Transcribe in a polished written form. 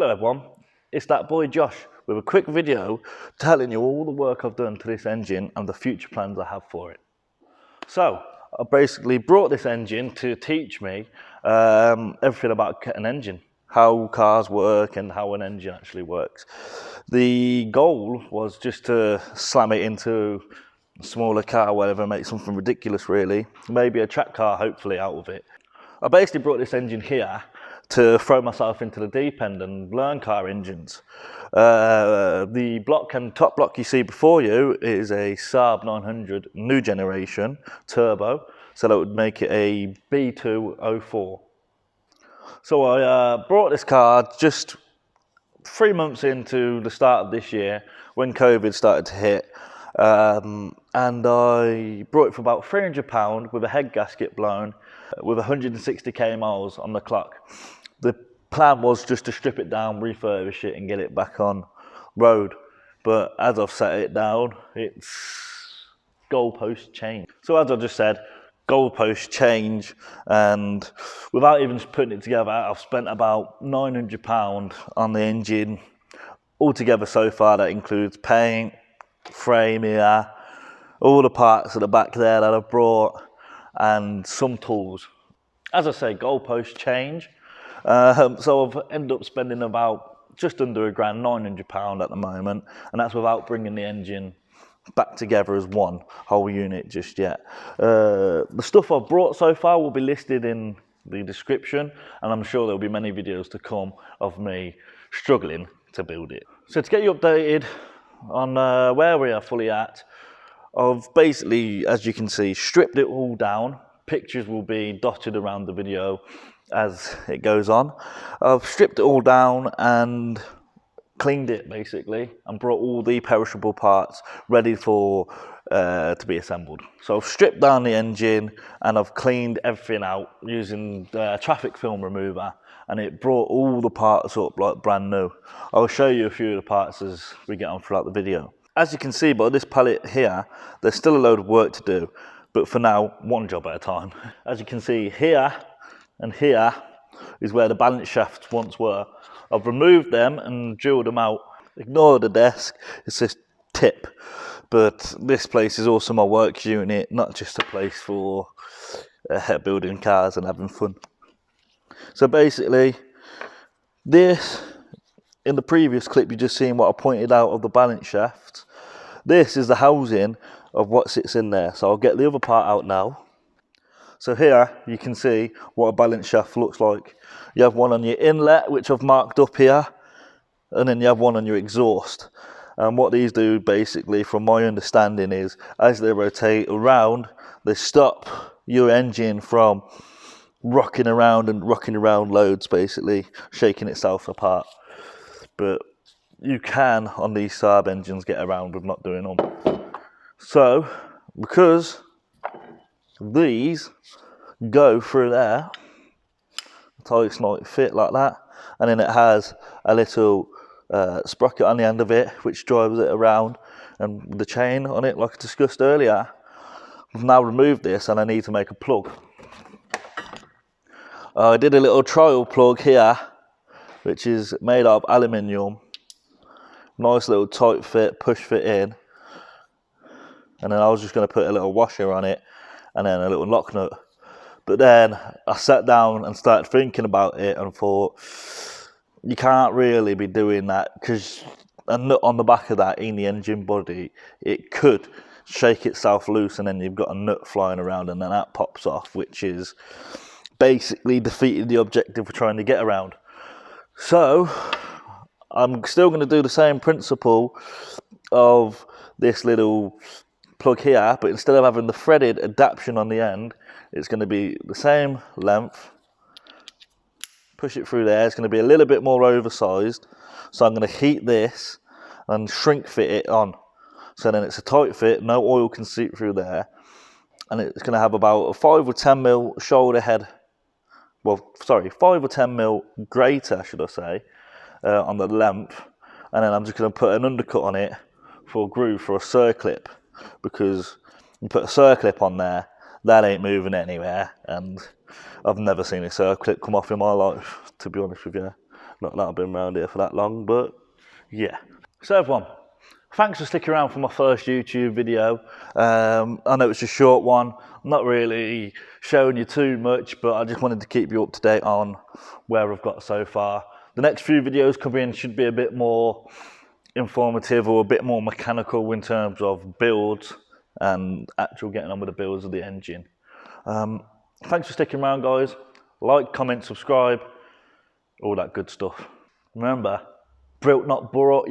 Hello everyone, it's that boy Josh with a quick video telling you all the work I've done to this engine and the future plans I have for it. So, I basically brought this engine to teach me everything about an engine, how cars work and how an engine actually works. The goal was just to slam it into a smaller car, whatever, make something ridiculous really, maybe a track car hopefully out of it. I basically brought this engine here to throw myself into the deep end and learn car engines. The block and top block you see before you is a Saab 900 new generation turbo, so that would make it a B204. So I brought this car just 3 months into the start of this year when COVID started to hit, and I brought it for about £300 with a head gasket blown with 160k miles on the clock. The plan was just to strip it down, refurbish it and get it back on road, but as I've set it down, it's goalpost change. So as I just said, goalpost change, and without even putting it together, I've spent about £900 on the engine altogether so far. That includes paint, frame here, all the parts at the back there that I've brought, and some tools. As I say, goalpost change. So I've ended up spending about just under a grand, £900 at the moment, and that's without bringing the engine back together as one whole unit just yet. The stuff I've brought so far will be listed in the description, and I'm sure there'll be many videos to come of me struggling to build it. So to get you updated on where we are fully at, I've basically, as you can see, stripped it all down. Pictures will be dotted around the video as it goes on. I've stripped it all down and cleaned it basically, and brought all the perishable parts ready for to be assembled. So I've stripped down the engine and I've cleaned everything out using traffic film remover, and it brought all the parts up like brand new. I'll show you a few of the parts as we get on throughout the video. As you can see by this pallet here, there's still a load of work to do, but for now, one job at a time. As you can see here and here is where the balance shafts once were. I've removed them and drilled them out. Ignore the desk, it's this tip. But this place is also my work unit, not just a place for building cars and having fun. So basically, this, in the previous clip you just seen what I pointed out of the balance shaft, this is the housing of what sits in there. So I'll get the other part out now. So here you can see what a balance shaft looks like. You have one on your inlet, which I've marked up here, and then you have one on your exhaust. And what these do basically, from my understanding, is as they rotate around, they stop your engine from rocking around loads, basically shaking itself apart. But you can, on these Saab engines, get around with not doing them. So, because these go through there, tight snide fit like that, and then it has a little sprocket on the end of it which drives it around, and the chain on it like I discussed earlier. I've now removed this and I need to make a plug. I did a little trial plug here which is made out of aluminium, nice little tight fit, push fit in, and then I was just going to put a little washer on it and then a little lock nut. But then I sat down and started thinking about it and thought, you can't really be doing that, because a nut on the back of that in the engine body, it could shake itself loose and then you've got a nut flying around and then that pops off, which is basically defeating the objective we're trying to get around. So I'm still going to do the same principle of this little plug here, but instead of having the threaded adaptation on the end, it's going to be the same length. Push it through there. It's going to be a little bit more oversized, so I'm going to heat this and shrink fit it on, so then it's a tight fit, no oil can seep through there, and it's going to have about a 5 or 10 mil shoulder head, well sorry, 5 or 10 mil greater should I say, on the length, and then I'm just going to put an undercut on it for a groove for a circlip, because you put a circlip on there, that ain't moving anywhere, and I've never seen a circlip come off in my life, to be honest with you. Not that I've been around here for that long, but yeah. So everyone, thanks for sticking around for my first YouTube video. I know it's a short one, not really showing you too much, but I just wanted to keep you up to date on where I've got so far. The next few videos coming in should be a bit more informative or a bit more mechanical in terms of builds and actual getting on with the builds of the engine. Thanks for sticking around, guys. Like, comment, subscribe, all that good stuff. Remember, built not bought,